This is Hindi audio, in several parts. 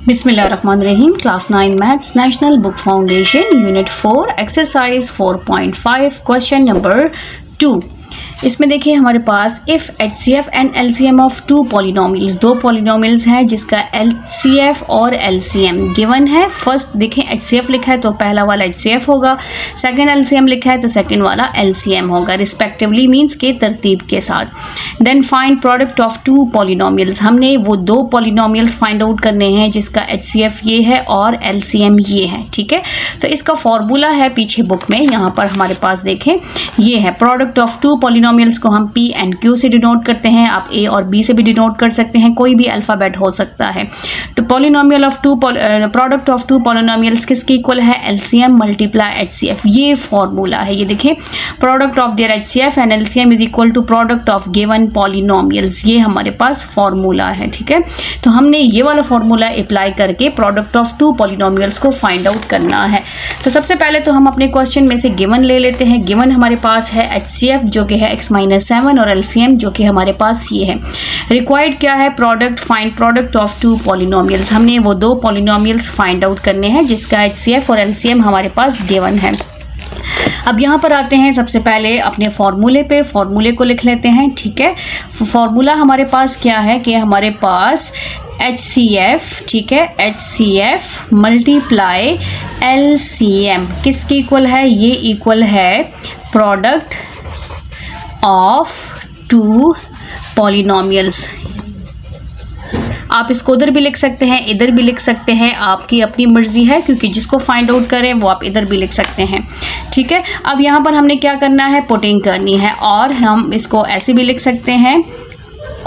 बिस्मिल्लाहिर्रहमानिर्रहीम। Class 9 maths national book foundation unit 4 exercise 4.5 question number 2। इसमें देखिए हमारे पास if HCF and LCM of two polynomials, दो पॉलिनोमियल्स हैं जिसका LCF और LCM गिवन है। फर्स्ट देखें HCF लिखा है तो पहला वाला HCF होगा, सेकंड LCM लिखा है तो सेकंड वाला LCM होगा रिस्पेक्टिवली, मींस के तरतीब के साथ। Then find product of two polynomials, हमने वो दो पॉलिनोमियल्स फाइंड आउट करने हैं जिसका HCF ये है और LCM ये है। ठीक है, तो इसका फॉर्मूला है पीछे बुक में, यहाँ पर हमारे पास देखें ये है प्रोडक्ट ऑफ टू पॉलिनोमियल्स को हम P एंड Q से डिनोट करते हैं। आप A और B से भी डिनोट कर सकते हैं, कोई भी अल्फ़ाबेट हो सकता है। तो polynomial of two product of two polynomials किसके इक्वल है? LCM मल्टीप्लाई HCF, ये फॉर्मूला है। ये देखें product of their HCF and LCM is equal to product of given polynomials, ये हमारे पास फॉर्मूला है। ठीक है, तो हमने ये वाला फॉर्मूला अप्लाई करके प्रोडक्ट ऑफ टू पॉलिनोमियल्स को फाइंड आउट करना है। तो सबसे पहले तो हम अपने क्वेश्चन में से गिवन ले लेते हैं। गिवन हमारे पास है HCF जो कि है x-7 और LCM जो कि हमारे पास ये है। रिक्वायर्ड क्या है? Product, find product of two polynomials, हमने वो दो पॉलिनोमियल्स फाइंड आउट करने हैं जिसका HCF और LCM हमारे पास गिवन है। अब यहाँ पर आते हैं सबसे पहले अपने फॉर्मूले पे, फॉर्मूले को लिख लेते हैं। ठीक है, फॉर्मूला हमारे पास क्या है कि हमारे पास HCF, ठीक है, HCF मल्टीप्लाई LCM किसके इक्वल है? ये इक्वल है प्रोडक्ट ऑफ टू पॉलिनोमियल्स। आप इसको उधर भी लिख सकते हैं, इधर भी लिख सकते हैं, आपकी अपनी मर्जी है, क्योंकि जिसको फाइंड आउट करें वो आप इधर भी लिख सकते हैं। ठीक है, अब यहाँ पर हमने क्या करना है? पुटिंग करनी है, और हम इसको ऐसे भी लिख सकते हैं,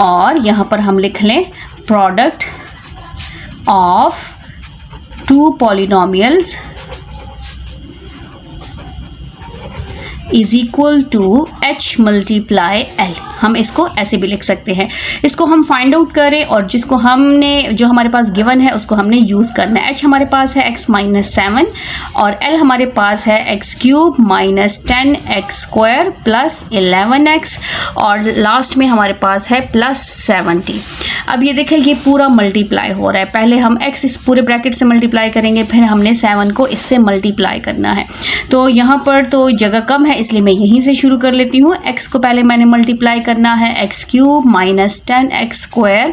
और यहाँ पर हम लिख लें product of two polynomials is equal to H multiply L। हम इसको ऐसे भी लिख सकते हैं। इसको हम फाइंड आउट करें और जिसको हमने, जो हमारे पास गिवन है उसको हमने यूज़ करना है। H हमारे पास है x-7 और L हमारे पास है x³ minus 10x² plus 11x, और लास्ट में हमारे पास है प्लस 70। अब ये देखें ये पूरा मल्टीप्लाई हो रहा है। पहले हम x इस पूरे ब्रैकेट से मल्टीप्लाई करेंगे, फिर हमने 7 को इससे मल्टीप्लाई करना है। तो यहाँ पर तो जगह कम है इसलिए मैं यहीं से शुरू कर लेती हूँ। x को पहले मैंने मल्टीप्लाई करना है, x³ minus 10x²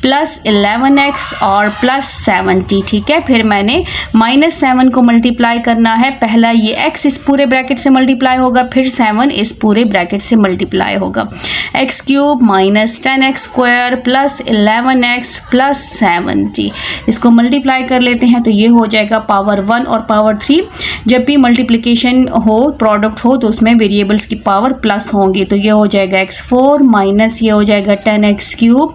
plus 11x और प्लस 70। ठीक है, फिर मैंने माइनस 7 को मल्टीप्लाई करना है। पहला ये x इस पूरे ब्रैकेट से मल्टीप्लाई होगा, फिर 7 इस पूरे ब्रैकेट से मल्टीप्लाई होगा। x³ minus 10x² plus 11x plus 70, इसको मल्टीप्लाई कर लेते हैं तो ये हो जाएगा पावर 1 और पावर 3। जब भी मल्टीप्लिकेशन हो, प्रोडक्ट हो, तो उसमें वेरिएबल्स की पावर प्लस होंगी। तो ये हो जाएगा x4 माइनस ये हो जाएगा 10x³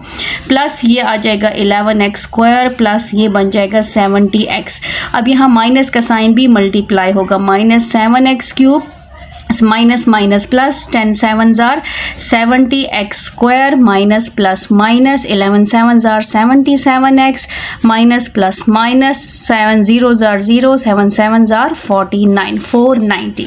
प्लस ये आ जाएगा 11x² प्लस ये बन जाएगा 70x। अब यहाँ माइनस का साइन भी मल्टीप्लाई होगा, minus 7x³ minus minus plus 10 7s are 70x² minus plus minus 11 7s are 77x minus plus minus 7 0s are 0 7 7s are 49 490।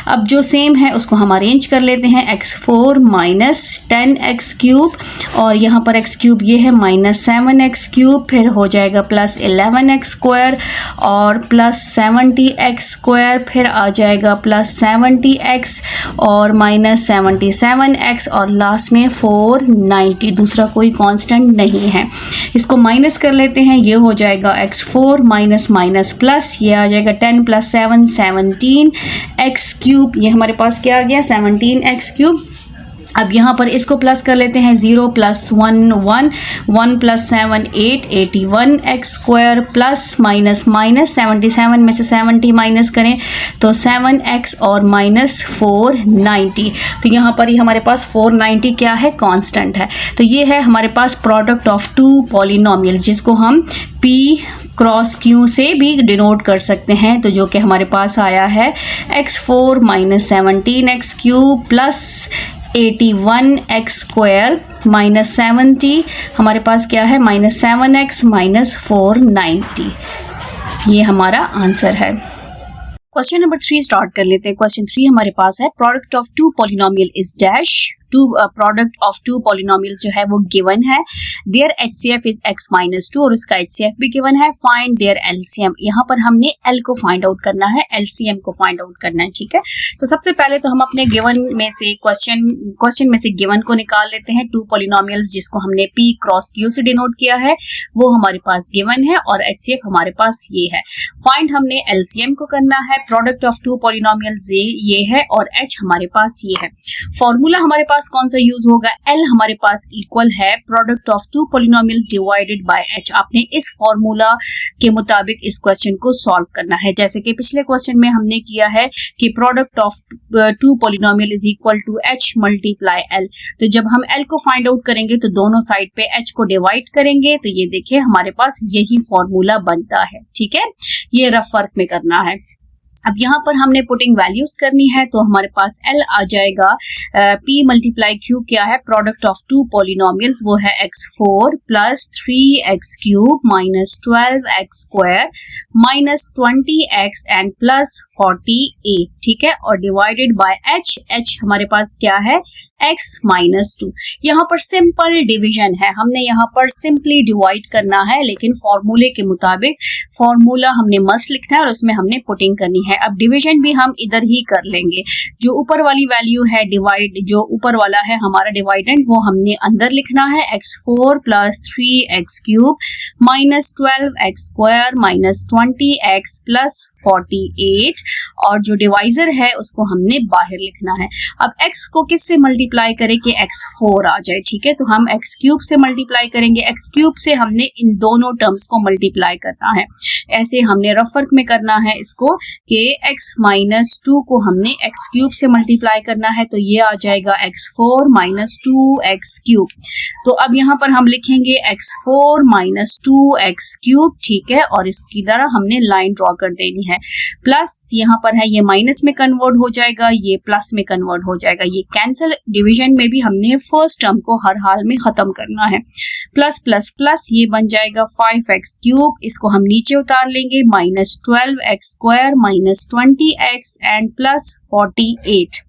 अब जो सेम है उसको हम अरेंज कर लेते हैं, x4 माइनस 10x³ और यहाँ पर x³ ये है माइनस 7x³, फिर हो जाएगा प्लस 11x² और प्लस 70x², फिर आ जाएगा प्लस 70x और माइनस 77x और लास्ट में 490। दूसरा कोई कांस्टेंट नहीं है। इसको माइनस कर लेते हैं, ये हो जाएगा x4 माइनस माइनस प्लस ये आ जाएगा 10 प्लस 7 17x³, ये हमारे पास क्या आ गया 17x³। अब यहाँ पर इसको प्लस कर लेते हैं, 0 plus 1 1 1 plus 7 8 81x² plus minus minus 77 में से 70 माइनस करें तो 7x और माइनस 490। तो यहाँ पर ये हमारे पास 490 क्या है? कांस्टेंट है। तो ये है हमारे पास प्रोडक्ट ऑफ टू पॉलिनोमियल, जिसको हम P क्रॉस Q से भी डिनोट कर सकते हैं। तो जो कि हमारे पास आया है x4 minus 17x³ plus 81x² minus 70, हमारे पास क्या है माइनस 7x माइनस 490। ये हमारा आंसर है। क्वेश्चन नंबर 3 स्टार्ट कर लेते हैं। क्वेश्चन 3 हमारे पास है product of two polynomial is dash product of two polynomial जो है वो गिवन है। Their HCF is x minus 2 और उसका HCF भी गिवन है। फाइंड देयर LCM, यहाँ पर हमने L को फाइंड आउट करना है, LCM को फाइंड आउट करना है, ठीक है। तो सबसे पहले तो हम अपने गिवन में से क्वेश्चन में से गिवन को निकाल लेते हैं। टू पॉलिनोमियल्स जिसको हमने P क्रॉस Q से डिनोट किया है वो हमारे पास गिवन है और HCF हमारे पास ये है। फाइंड हमने LCM को करना है। प्रोडक्ट ऑफ टू पॉलिनोमियल्स ये है और H हमारे पास ये है। फॉर्मूला हमारे पास कौन सा यूज होगा? L हमारे पास इक्वल है product of two polynomials divided by H। आपने इस फॉर्मूला के मुताबिक इस क्वेश्चन को सॉल्व करना है, जैसे कि पिछले क्वेश्चन में हमने किया है कि product of two polynomial is equal to H multiply L। तो जब हम L को फाइंड आउट करेंगे तो दोनों साइड पे H को डिवाइड करेंगे, तो ये देखिए हमारे पास यही फॉर्मूला बनता है, ठीक है। ये रफ वर्क में करना है। अब यहाँ पर हमने पुटिंग वैल्यूज करनी है, तो हमारे पास L आ जाएगा P मल्टीप्लाई Q क्या है? प्रोडक्ट ऑफ टू पॉलिनोमियल्स वो है x4 plus 3x cube minus 12x square minus 20x and plus 48, ठीक है। और डिवाइडेड बाय H हमारे पास क्या है? x minus 2। यहाँ पर सिंपल डिवीजन है, हमने यहाँ पर सिंपली डिवाइड करना है, लेकिन फॉर्मूले के मुताबिक फॉर्मूला हमने मस्ट लिखना है और उसमें हमने पुटिंग करनी है। अब डिवीजन भी हम इधर ही कर लेंगे। जो ऊपर वाली वैल्यू है जो ऊपर वाला है हमारा डिवाइडेंड, वो हमने अंदर लिखना है। x4 plus 3x cube minus 12x square minus 20x plus 48, और जो डिवाइजर है उसको हमने बाहर लिखना है। अब x को किससे मल्टीप्लाई करें कि x4 आ जाए, ठीक है। तो हम x क्यूब से मल्टीप्लाई करेंगे। x क्यूब से हमने इन दोनों टर्म्स को मल्टीप्लाई करना है। ऐसे हमने रफ वर्क में करना है इसको कि x माइनस 2 को हमने x क्यूब से मल्टीप्लाई करना है, तो ये आ जाएगा x4 माइनस 2x क्यूब। तो अब यहाँ पर हम लिखेंगे x4 माइनस 2x क्यूब, ठीक है। और इसकी तरह हमने लाइन ड्रॉ कर देनी है। प्लस यहाँ पर है ये माइनस में कन्वर्ट हो जाएगा, ये प्लस में कन्वर्ट हो जाएगा। ये कैंसिल, डिवीजन में भी हमने फर्स्ट टर्म को हर हाल में खत्म करना है। प्लस प्लस प्लस ये बन जाएगा 5x क्यूब, इसको हम नीचे उतार लेंगे, minus 12x square minus 20x and plus 48।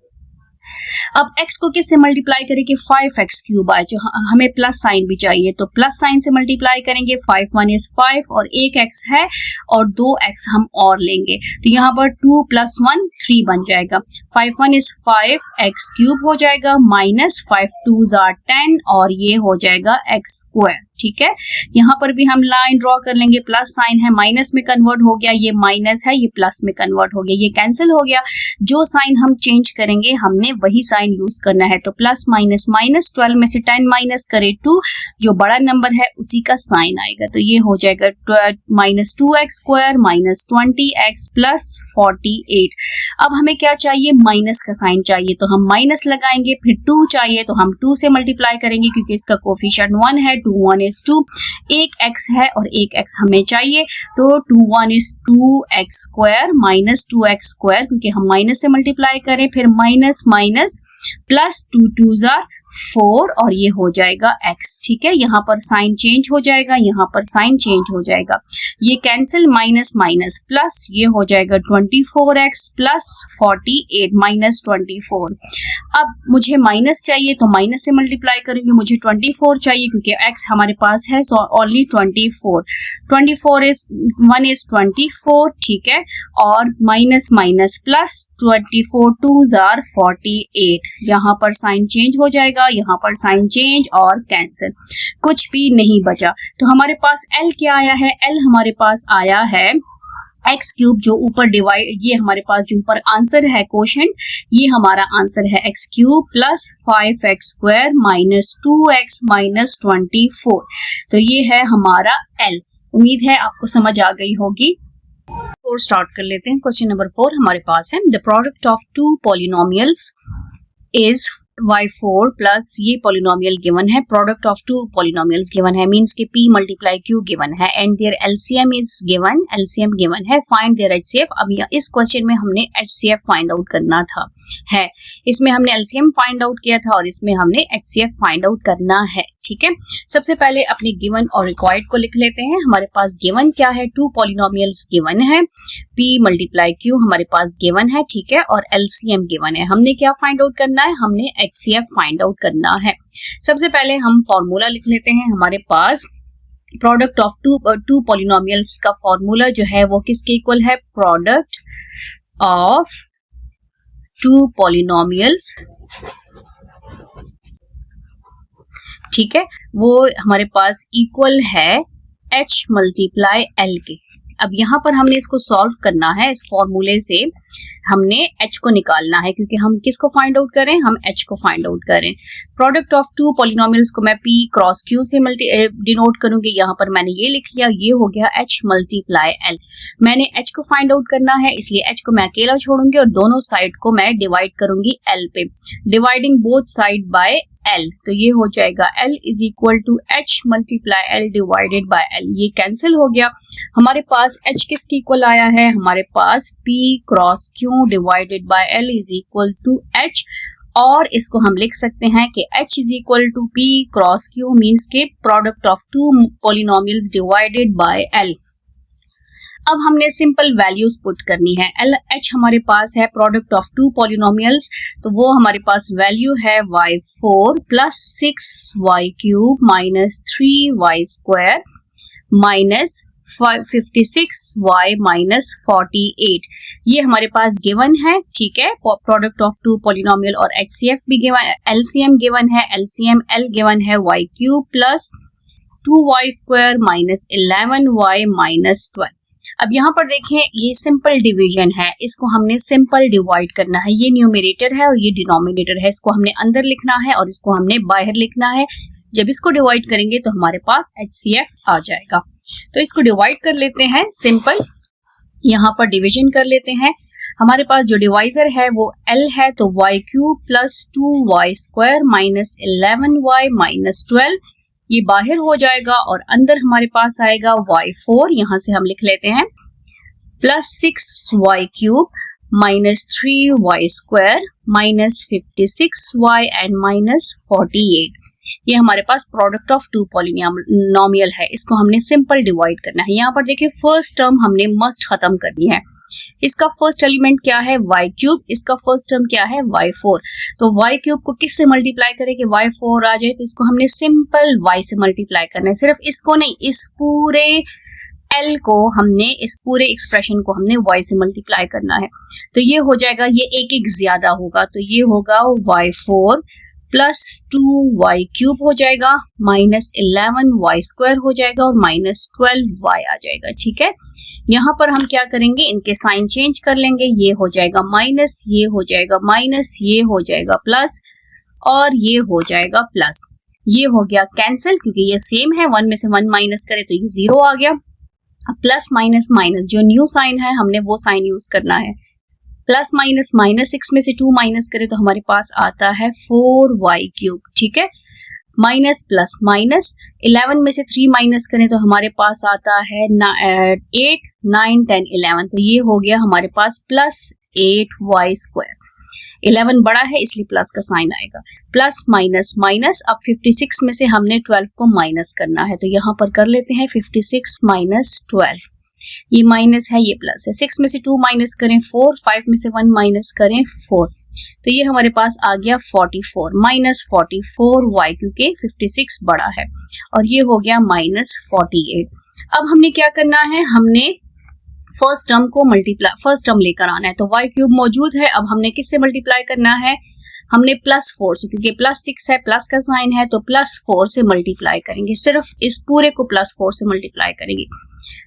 अब x को किससे मल्टीप्लाई करें कि 5x क्यूब आए, जो हमें प्लस साइन भी चाहिए, तो प्लस साइन से मल्टीप्लाई करेंगे। 5 1 इज 5 और एक x है और 2x हम और लेंगे, तो यहाँ पर 2 प्लस 1 3 बन जाएगा। 5 1 इज 5x क्यूब हो जाएगा माइनस 5 2s are 10 और ये हो जाएगा x स्क्वायर, ठीक है। यहाँ पर भी हम लाइन ड्रॉ कर लेंगे। प्लस साइन है माइनस में कन्वर्ट हो गया, ये माइनस है ये प्लस में कन्वर्ट हो गया, ये कैंसिल हो गया। जो साइन हम चेंज करेंगे हमने वही साइन यूज करना है। तो प्लस माइनस माइनस, 12 में से 10 माइनस करे 2, जो बड़ा नंबर है उसी का साइन आएगा, तो ये हो जाएगा minus 2x square minus 20x plus 48। अब हमें क्या चाहिए? माइनस का साइन चाहिए, तो हम माइनस लगाएंगे। फिर 2 चाहिए तो हम 2 से मल्टीप्लाई करेंगे क्योंकि इसका कोफिशिएंट 1 है। 2 1 is 2, एक x है और एक x हमें चाहिए, तो 2 1 is 2x square minus 2x square, क्योंकि हम माइनस से मल्टीप्लाई करें, फिर minus minus plus 2 2s are 4 और ये हो जाएगा x, ठीक है। यहाँ पर साइन चेंज हो जाएगा, यहाँ पर साइन चेंज हो जाएगा, ये कैंसिल, माइनस माइनस प्लस, ये हो जाएगा 24x प्लस 48 माइनस 24। अब मुझे माइनस चाहिए तो माइनस से मल्टीप्लाई करेंगे, मुझे 24 चाहिए क्योंकि x हमारे पास है, सो ओनली 24। 24 इज 1 इज 24, ठीक है। और minus minus plus 24 2s are 48, यहाँ पर साइन चेंज हो जाएगा, यहाँ पर साइन चेंज और कैंसिल, कुछ भी नहीं बचा। तो हमारे पास L क्या आया है? L हमारे पास आया है x क्यूब, जो ऊपर डिवाइड, ये हमारे पास जो ऊपर आंसर है क्वोशंट, ये हमारा आंसर है x cube plus 5x square minus 2x minus 24। तो ये है हमारा L। उम्मीद है आपको समझ आ गई होगी। और स्टार्ट कर लेते हैं। क्वेश्चन नंबर 4 हमारे पास है, the product of two polynomials is y4 plus, ये पॉलिनोमियल गिवन है, product of two polynomials given है, मींस के p मल्टीप्लाई q गिवन है, and their LCM is given, LCM given है, फाइंड देयर HCF। अब इस क्वेश्चन में हमने HCF फाइंड आउट करना था, है इसमें हमने LCM फाइंड आउट किया था और इसमें हमने HCF फाइंड आउट करना है, ठीक है। सबसे पहले अपने गिवन और रिक्वायर्ड को लिख लेते हैं। हमारे पास गिवन क्या है, 2 पॉलिनोमियल्स गिवन है, p मल्टीप्लाई q हमारे पास गिवन है, ठीक है, और LCM गिवन है। हमने क्या फाइंड आउट करना है, हमने HCF फाइंड आउट करना है। सबसे पहले हम फॉर्मूला लिख लेते हैं। हमारे पास प्रोडक्ट ऑफ टू पॉलिनोमियल्स का फॉर्मूला जो है वो किसके इक्वल है, प्रोडक्ट ऑफ 2 पॉलिनोमियल्स, ठीक है, वो हमारे पास इक्वल है h मल्टीप्लाई l के। अब यहाँ पर हमने इसको सॉल्व करना है। इस फॉर्मूले से हमने h को निकालना है, क्योंकि हम किसको फाइंड आउट करें, हम h को फाइंड आउट करें। प्रोडक्ट ऑफ 2 पॉलिनोमियल्स को मैं p क्रॉस q से डिनोट करूंगी। यहाँ पर मैंने ये लिख लिया, ये हो गया h मल्टीप्लाई l। मैंने h को फाइंड आउट करना है, इसलिए h को मैं अकेला छोड़ूंगी और दोनों साइड को मैं डिवाइड करूंगी l पे, dividing both side by L। तो ये हो जाएगा L is equal to h multiply L divided by L। ये कैंसिल हो गया। हमारे पास h किसके इक्वल आया है, हमारे पास p cross q divided by L is equal to h, और इसको हम लिख सकते हैं कि h is equal to p cross q means के product of 2 polynomials divided by L। अब हमने सिंपल वैल्यूज पुट करनी है। h हमारे पास है प्रोडक्ट ऑफ 2 पॉलिनोमियल्स, तो वो हमारे पास वैल्यू है y4 plus 6y cube minus 3y square minus 56y minus 48। ये हमारे पास गिवन है, ठीक है। प्रोडक्ट ऑफ 2 पॉलिनोमियल और HCF भी गिवन, LCM गिवन है, LCM L गिवन है y cube plus 2y square minus 11y minus 12। अब यहाँ पर देखें, ये सिंपल डिवीजन है, इसको हमने सिंपल डिवाइड करना है। ये न्यूमरेटर है और ये डिनोमिनेटर है, इसको हमने अंदर लिखना है और इसको हमने बाहर लिखना है। जब इसको डिवाइड करेंगे तो हमारे पास HCF आ जाएगा। तो इसको डिवाइड कर लेते हैं सिंपल, यहाँ पर डिवीजन कर लेते हैं। हमारे पास जो डिवाइजर है वो L है, तो y cube plus 2y square minus 11y minus 12, ये बाहर हो जाएगा और अंदर हमारे पास आएगा y4, यहां से हम लिख लेते हैं, plus 6y cube minus 3y square minus 56y and minus 48। ये हमारे पास प्रोडक्ट ऑफ 2 पॉलिनोमियल है, इसको हमने सिंपल डिवाइड करना है। यहाँ पर देखिए फर्स्ट टर्म हमने मस्ट खत्म करनी है। इसका फर्स्ट एलिमेंट क्या है, y क्यूब, इसका फर्स्ट टर्म क्या है, y4। तो y क्यूब को किससे मल्टीप्लाई करें कि y4 आ जाए, तो इसको हमने सिंपल y से मल्टीप्लाई करना है। सिर्फ इसको नहीं, इस पूरे L को हमने, इस पूरे एक्सप्रेशन को हमने y से मल्टीप्लाई करना है। तो ये हो जाएगा, ये एक ज्यादा होगा, तो ये होगा y4 प्लस 2y क्यूब हो जाएगा माइनस 11y स्क्वायर हो जाएगा और माइनस 12y आ जाएगा, ठीक है। यहाँ पर हम क्या करेंगे, इनके साइन चेंज कर लेंगे, ये हो जाएगा माइनस, ये हो जाएगा माइनस, ये हो जाएगा प्लस और ये हो जाएगा प्लस। ये हो गया कैंसिल, क्योंकि ये सेम है, 1 में से 1 माइनस करे तो ये 0 आ गया। प्लस माइनस माइनस, जो न्यू साइन है हमने वो साइन यूज करना है। प्लस माइनस माइनस 6 में से 2 माइनस करें तो हमारे पास आता है 4y क्यूब, ठीक है। माइनस प्लस माइनस, 11 में से 3 माइनस करें तो हमारे पास आता है 8 9 10 11, तो ये हो गया हमारे पास प्लस 8y स्क्वायर। 11 बड़ा है इसलिए प्लस का साइन आएगा। प्लस माइनस माइनस, अब 56 में से हमने 12 को माइनस करना है, तो यहाँ पर कर लेते हैं 56 माइनस 12। ये माइनस है, ये प्लस है। 6 में से 2 माइनस करें 4, 5 में से 1 माइनस करें 4, तो ये हमारे पास आ गया 44 माइनस 44y, क्योंकि 56 बड़ा है, और ये हो गया माइनस 48। अब हमने क्या करना है, हमने फर्स्ट टर्म को मल्टीप्लाई, फर्स्ट टर्म लेकर आना है। तो y क्यूब मौजूद है, अब हमने किससे मल्टीप्लाई करना है, हमने प्लस 4 से, क्योंकि प्लस 6 है, प्लस का साइन है, तो प्लस 4 से मल्टीप्लाई करेंगे। सिर्फ इस पूरे को प्लस 4 से मल्टीप्लाई करेंगे,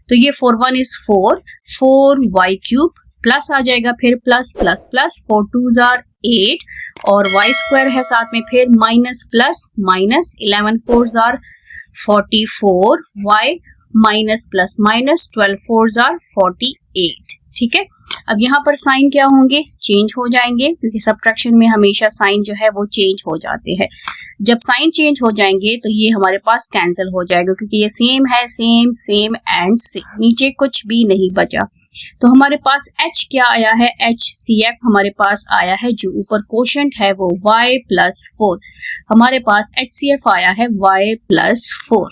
तो ये 4 1 इज 4y क्यूब प्लस आ जाएगा, फिर प्लस प्लस प्लस, 4 2 आर 8 और y स्क्वायर है साथ में, फिर minus plus minus, 11 4 are 44y minus plus minus, 12 4s are 48। ठीक है, अब यहाँ पर साइन क्या होंगे, चेंज हो जाएंगे, क्योंकि सब्ट्रैक्शन में हमेशा साइन जो है वो चेंज हो जाते हैं। जब साइन चेंज हो जाएंगे तो ये हमारे पास कैंसिल हो जाएगा, क्योंकि ये सेम है, सेम सेम एंड सेम, नीचे कुछ भी नहीं बचा। तो हमारे पास h क्या आया है, HCF हमारे पास आया है, जो ऊपर कोशेंट है वो y प्लस 4, हमारे पास HCF आया है y प्लस 4।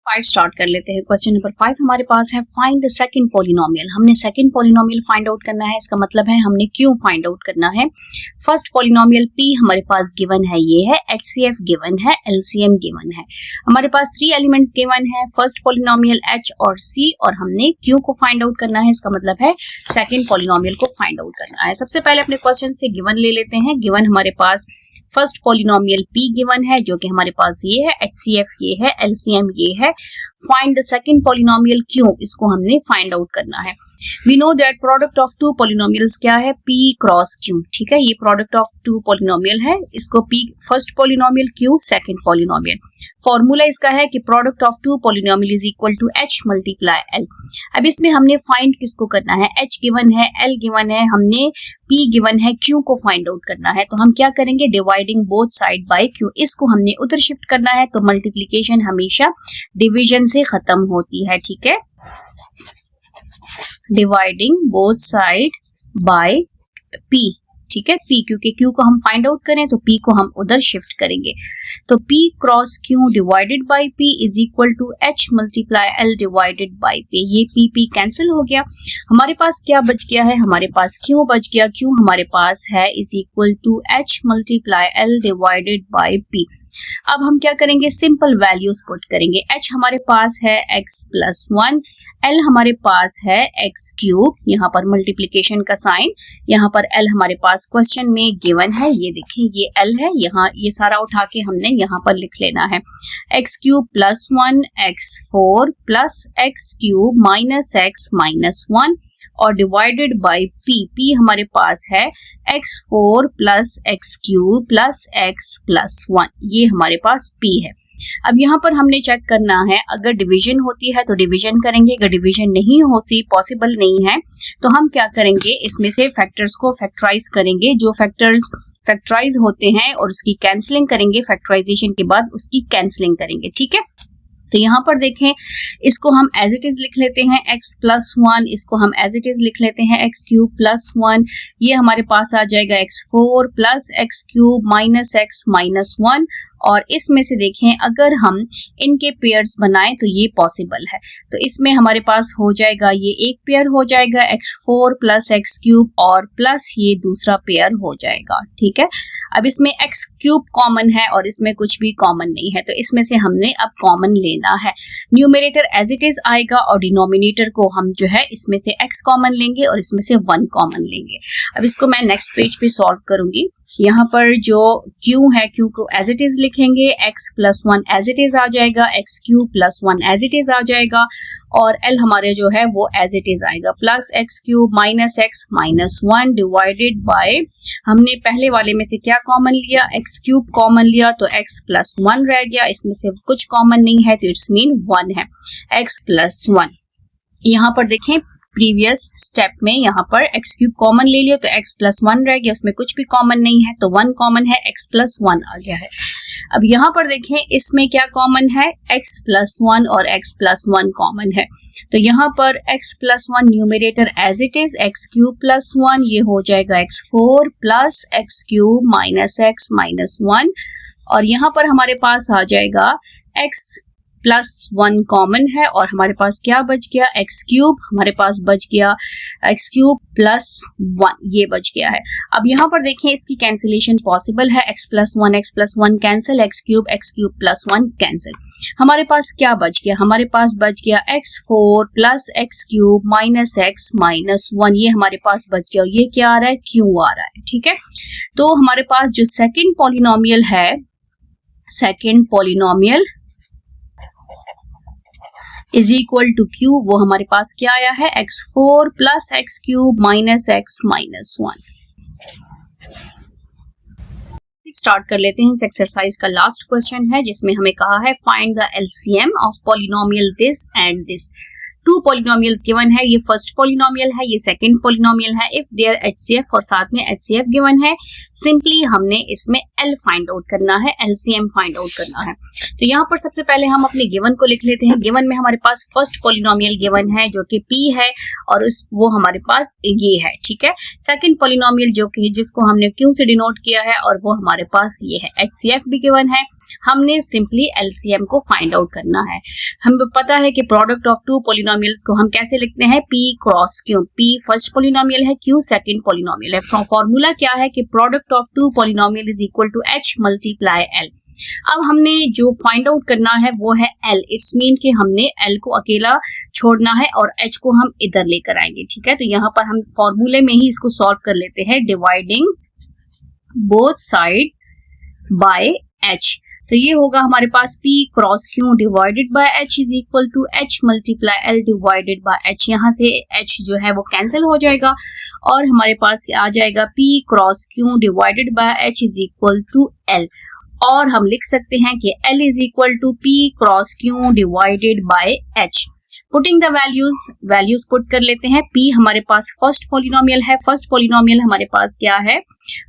5 स्टार्ट कर लेते हैं। क्वेश्चन नंबर 5 हमारे पास है, फाइंड द सेकंड पॉलिनोमियल। हमने सेकंड पॉलिनोमियल फाइंड आउट करना है, इसका मतलब है हमने क्यों फाइंड आउट करना है। फर्स्ट पॉलिनोमियल p हमारे पास गिवन है, ये है, HCF गिवन है, LCM गिवन है, हमारे पास 3 एलिमेंट्स गिवन है, फर्स्ट पॉलिनोमियल h और c, और हमने q को फाइंड आउट करना है, इसका मतलब है सेकंड पॉलिनोमियल को फाइंड आउट करना है। सबसे पहले अपने क्वेश्चन से गिवन ले लेते हैं। गिवन हमारे पास फर्स्ट पॉलिनोमियल p गिवन है, जो कि हमारे पास ये है, HCF ये है, LCM ये है। Find the second polynomial q, इसको हमने फाइंड आउट करना है। We know that product of two polynomials क्या है, p क्रॉस q। ठीक है, ये प्रोडक्ट ऑफ टू पॉलिनोमियल है, इसको p first polynomial, q second polynomial. Formula इसका है कि product of two polynomial is equal to h multiply l। अब इसमें हमने फाइंड किसको करना है, h गिवन है, l गिवन है, हमने p गिवन है, q को फाइंड आउट करना है। तो हम क्या करेंगे, dividing both side by q, इसको हमने उधर शिफ्ट करना है। तो मल्टीप्लिकेशन हमेशा डिवीजन से खत्म होती है। ठीक है, dividing both side bye p। ठीक है, p, क्योंकि q को हम फाइंड आउट करें तो p को हम उधर शिफ्ट करेंगे। तो p cross q divided by p is equal to h multiply l divided by p। ये p कैंसिल हो गया, हमारे पास क्या बच गया है, हमारे पास q बच गया। q हमारे पास है is equal to h multiply l divided by p। अब हम क्या करेंगे, सिंपल वैल्यूज पुट करेंगे। h हमारे पास है x प्लस 1, l हमारे पास है x क्यूब, यहाँ पर मल्टीप्लीकेशन का साइन, यहाँ पर l हमारे पास क्वेश्चन में गिवन है, ये देखें ये l है, यहाँ ये सारा उठा के हमने यहाँ पर लिख लेना है। x cube plus 1 x4 plus x cube minus x minus 1 और डिवाइडेड बाय p हमारे पास है x4 plus x cube plus x plus 1, ये हमारे पास p है। अब यहाँ पर हमने चेक करना है, अगर डिवीजन होती है तो डिवीजन करेंगे, अगर डिवीजन नहीं होती, पॉसिबल नहीं है, तो हम क्या करेंगे, इसमें से फैक्टर्स को फैक्टराइज करेंगे। जो फैक्टर्स फैक्टराइज होते हैं और उसकी कैंसलिंग करेंगे, फैक्टराइजेशन के बाद उसकी कैंसलिंग करेंगे। ठीक है, तो यहाँ पर देखें, इसको हम एज इट इज लिख लेते हैं x प्लस 1, इसको हम एज इट इज लिख लेते हैं x क्यूब प्लस 1, ये हमारे पास आ जाएगा x4 plus x cube minus x minus 1, और इसमें से देखें अगर हम इनके पेयर्स बनाएं तो ये पॉसिबल है। तो इसमें हमारे पास हो जाएगा, ये एक पेयर हो जाएगा x4 प्लस x क्यूब और प्लस ये दूसरा पेयर हो जाएगा। ठीक है, अब इसमें x क्यूब कॉमन है और इसमें कुछ भी कॉमन नहीं है, तो इसमें से हमने अब कॉमन लेना है। न्यूमरेटर एज इट इज आएगा और डिनोमिनेटर को हम जो है इसमें से x कॉमन लेंगे और इसमें से 1 कॉमन लेंगे। अब इसको मैं नेक्स्ट पेज पे सॉल्व करूंगी। यहाँ पर जो q है, q को एज इट इज लिखेंगे, x plus 1 as it is आ जाएगा, x cube plus 1 as it is आ जाएगा, और l हमारे जो है वो एज इट इज आएगा, plus x cube minus x minus 1 divided by, हमने पहले वाले में से क्या कॉमन लिया, x क्यूब कॉमन लिया, तो x प्लस 1 रह गया, इसमें से कुछ कॉमन नहीं है तो इट्स मीन 1 है, x प्लस 1। यहाँ पर देखें प्रीवियस स्टेप में यहाँ पर x क्यूब कॉमन ले लिया तो x प्लस 1 रह गया, उसमें कुछ भी कॉमन नहीं है तो 1 कॉमन है, x प्लस 1 आ गया है। अब यहाँ पर देखें इसमें क्या कॉमन है, x प्लस 1 और x प्लस 1 कॉमन है, तो यहाँ पर x plus 1 numerator as it is x cube plus 1, ये हो जाएगा x4 plus x cube minus x minus 1, और यहाँ पर हमारे पास आ जाएगा x प्लस 1 कॉमन है और हमारे पास क्या बच गया, x क्यूब, हमारे पास बच गया x क्यूब प्लस 1, ये बच गया है। अब यहाँ पर देखें इसकी कैंसिलेशन पॉसिबल है, x plus 1 cancel, x cube plus 1 cancel. हमारे पास क्या बच गया, हमारे पास बच गया x4 plus x cube minus x minus 1, ये हमारे पास बच गया, ये क्या आ रहा है, q आ रहा है। ठीक है, तो हमारे पास जो सेकेंड पॉलिनोमियल है, second polynomial is equal to q, वो हमारे पास क्या आया है, x4 plus x cube minus x minus 1। Start कर लेते हैं। इस एक्सरसाइज का लास्ट क्वेश्चन है जिसमें हमें कहा है find the LCM of polynomial this and this. Two polynomials given है, ये फर्स्ट पॉलिनोमियल है, ये सेकंड पॉलिनोमियल है। इफ देयर एचसीएफ और साथ में एचसीएफ गिवन है, सिंपली हमने इसमें एल फाइंड आउट करना है, एलसीएम फाइंड आउट करना है। तो यहाँ पर सबसे पहले हम अपने गिवन को लिख लेते हैं। गिवन में हमारे पास फर्स्ट पॉलिनोमियल गिवन है जो कि पी है और वो हमारे पास ये है, ठीक है। सेकंड पॉलिनोमियल जो कि जिसको हमने क्यू से डिनोट किया है और वो हमारे पास ये है। एचसीएफ भी गिवन है, हमने सिंपली एलसीएम को फाइंड आउट करना है। हमें पता है कि प्रोडक्ट ऑफ टू पॉलिनोमियल्स को हम कैसे लिखते हैं, P cross Q. P first polynomial है, क्यू सेकंड पॉलिनोमियल है। फॉर्मूला क्या है कि product of two polynomial is equal to H multiply L. अब हमने जो फाइंड आउट करना है वो है एल। इट्स मीन कि हमने एल को अकेला छोड़ना है और एच को हम इधर लेकर आएंगे, ठीक है। तो यहाँ पर हम फॉर्मूले में ही इसको सॉल्व कर लेते हैं, dividing both side by H. तो ये होगा हमारे पास P cross Q divided by H is equal to H multiply L divided by H। यहाँ से H जो है वो कैंसिल हो जाएगा और हमारे पास आ जाएगा P cross Q divided by H is equal to L। और हम लिख सकते हैं कि L is equal to P cross Q divided by H। Putting the values put कर लेते हैं। P हमारे पास फर्स्ट पॉलिनोमियल है, फर्स्ट पॉलिनोमियल हमारे पास क्या है,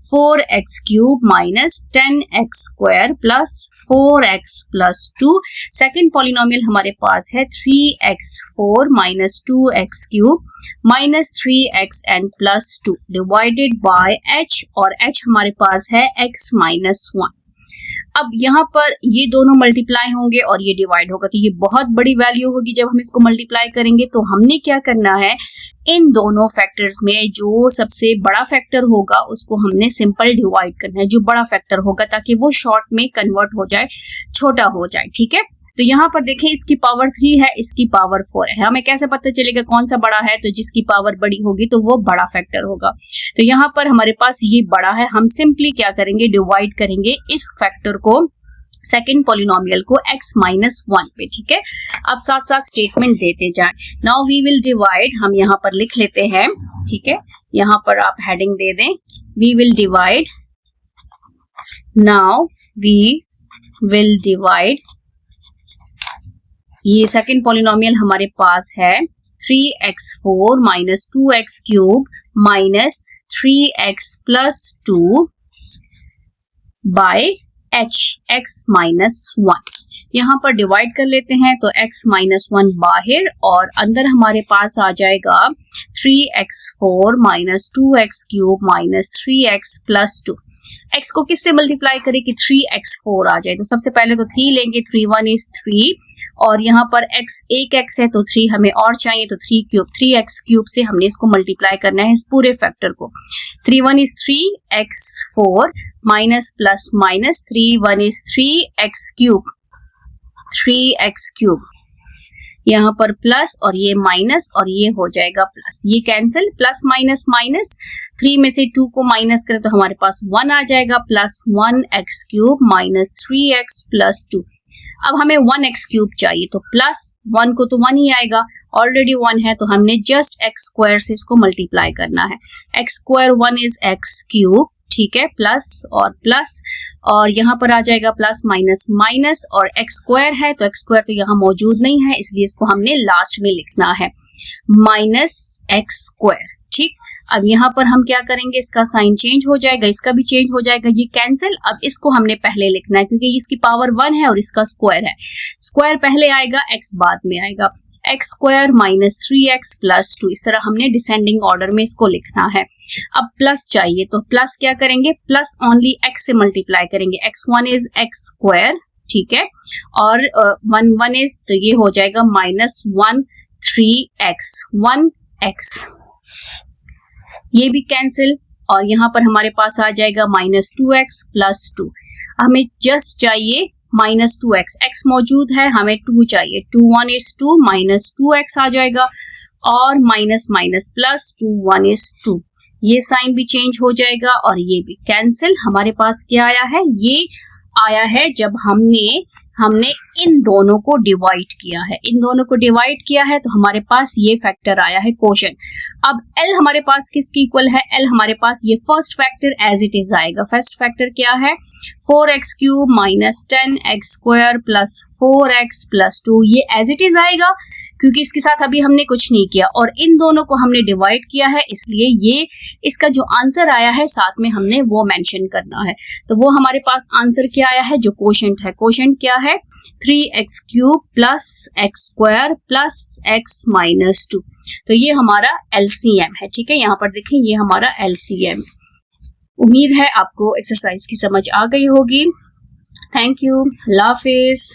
4x cube minus 10x square plus 4x plus 2। Second polynomial हमारे पास है 3x4 minus 2x cube minus 3x and plus 2 divided by h और h हमारे पास है x माइनस 1। अब यहाँ पर ये दोनों मल्टीप्लाई होंगे और ये डिवाइड होगा, तो ये बहुत बड़ी वैल्यू होगी जब हम इसको मल्टीप्लाई करेंगे। तो हमने क्या करना है, इन दोनों फैक्टर्स में जो सबसे बड़ा फैक्टर होगा उसको हमने सिंपल डिवाइड करना है, जो बड़ा फैक्टर होगा, ताकि वो शॉर्ट में कन्वर्ट हो जाए, छोटा हो जाए, ठीक है। तो यहाँ पर देखें इसकी पावर 3 है, इसकी पावर 4 है। हमें कैसे पता चलेगा कौन सा बड़ा है, तो जिसकी पावर बड़ी होगी तो वो बड़ा फैक्टर होगा। तो यहाँ पर हमारे पास ये बड़ा है, हम सिंपली क्या करेंगे, डिवाइड करेंगे इस फैक्टर को सेकेंड पॉलिनोमियल को x माइनस 1 पे, ठीक है। अब साथ साथ स्टेटमेंट देते जाएं। नाउ वी विल डिवाइड, हम यहाँ पर लिख लेते हैं, ठीक है। यहाँ पर आप हेडिंग दे दें, we will divide. Now we will divide, ये सेकेंड पॉलिनोमियल हमारे पास है 3x4 minus 2x cube minus 3x plus 2 by h x minus 1। यहाँ पर डिवाइड कर लेते हैं तो x माइनस 1 बाहर और अंदर हमारे पास आ जाएगा 3x4 minus 2x cube minus 3x plus 2। x को किससे मल्टीप्लाई करें कि 3x4 आ जाए, तो सबसे पहले तो 3 लेंगे, 3 1 इज 3 और यहाँ पर x एक x है तो 3 हमें और चाहिए, तो 3 क्यूब, 3x क्यूब से हमने इसको मल्टीप्लाई करना है इस पूरे फैक्टर को। 3 1 is 3x4 minus plus minus 3 1 is 3x cube, 3x cube, यहाँ पर प्लस और ये माइनस और ये हो जाएगा प्लस, ये कैंसिल, प्लस माइनस माइनस, 3 में से 2 को माइनस करें तो हमारे पास 1 आ जाएगा, plus 1x cube minus 3x plus 2। अब हमें 1x क्यूब चाहिए, तो प्लस 1 को तो 1 ही आएगा, ऑलरेडी 1 है, तो हमने जस्ट x स्क्वायर से इसको मल्टीप्लाई करना है। x square 1 is x cube, ठीक है, प्लस और यहाँ पर आ जाएगा प्लस माइनस माइनस और x स्क्वायर है तो x स्क्वायर तो यहाँ मौजूद नहीं है, इसलिए इसको हमने लास्ट में लिखना है, माइनस x स्क्वायर, ठीक। अब यहाँ पर हम क्या करेंगे, इसका साइन चेंज हो जाएगा, इसका भी चेंज हो जाएगा, ये कैंसिल। अब इसको हमने पहले लिखना है क्योंकि इसकी पावर 1 है और इसका स्क्वायर है, स्क्वायर पहले आएगा, x बाद में आएगा, x square minus 3x plus 2। इस तरह हमने डिसेंडिंग ऑर्डर में इसको लिखना है। अब प्लस चाहिए तो प्लस क्या करेंगे, प्लस ओनली x से मल्टीप्लाई करेंगे, x1 इज x स्क्वायर, ठीक है, और 1 1 इज, तो ये हो जाएगा माइनस 1 3x 1x, ये भी कैंसिल और यहाँ पर हमारे पास आ जाएगा माइनस 2x प्लस 2। हमें जस्ट चाहिए माइनस 2x, x मौजूद है, हमें 2 चाहिए, 2 1 इज 2 माइनस 2x आ जाएगा और माइनस माइनस प्लस 2 1 इज 2, ये साइन भी चेंज हो जाएगा और ये भी कैंसिल। हमारे पास क्या आया है, ये आया है जब हमने हमने इन दोनों को डिवाइड किया है, इन दोनों को डिवाइड किया है तो हमारे पास ये फैक्टर आया है क्वोशंट। अब L हमारे पास किसकी इक्वल है? L हमारे पास ये first factor as it is आएगा। फर्स्ट फैक्टर क्या है? 4x cube minus 10x square plus 4x plus 2, ये एज इट इज आएगा क्योंकि इसके साथ अभी हमने कुछ नहीं किया और इन दोनों को हमने डिवाइड किया है, इसलिए ये इसका जो आंसर आया है साथ में हमने वो मेंशन करना है। तो वो हमारे पास आंसर क्या आया है जो क्वोशंट है? क्वोशंट क्या है? 3x cube plus x square plus x minus 2। तो ये हमारा LCM है। ठीक है, यहाँ पर देखें ये हमारा LCM। उम्मीद है आपको एक्सरसाइज की समझ आ गई होगी। Thank you, Allah Hafiz.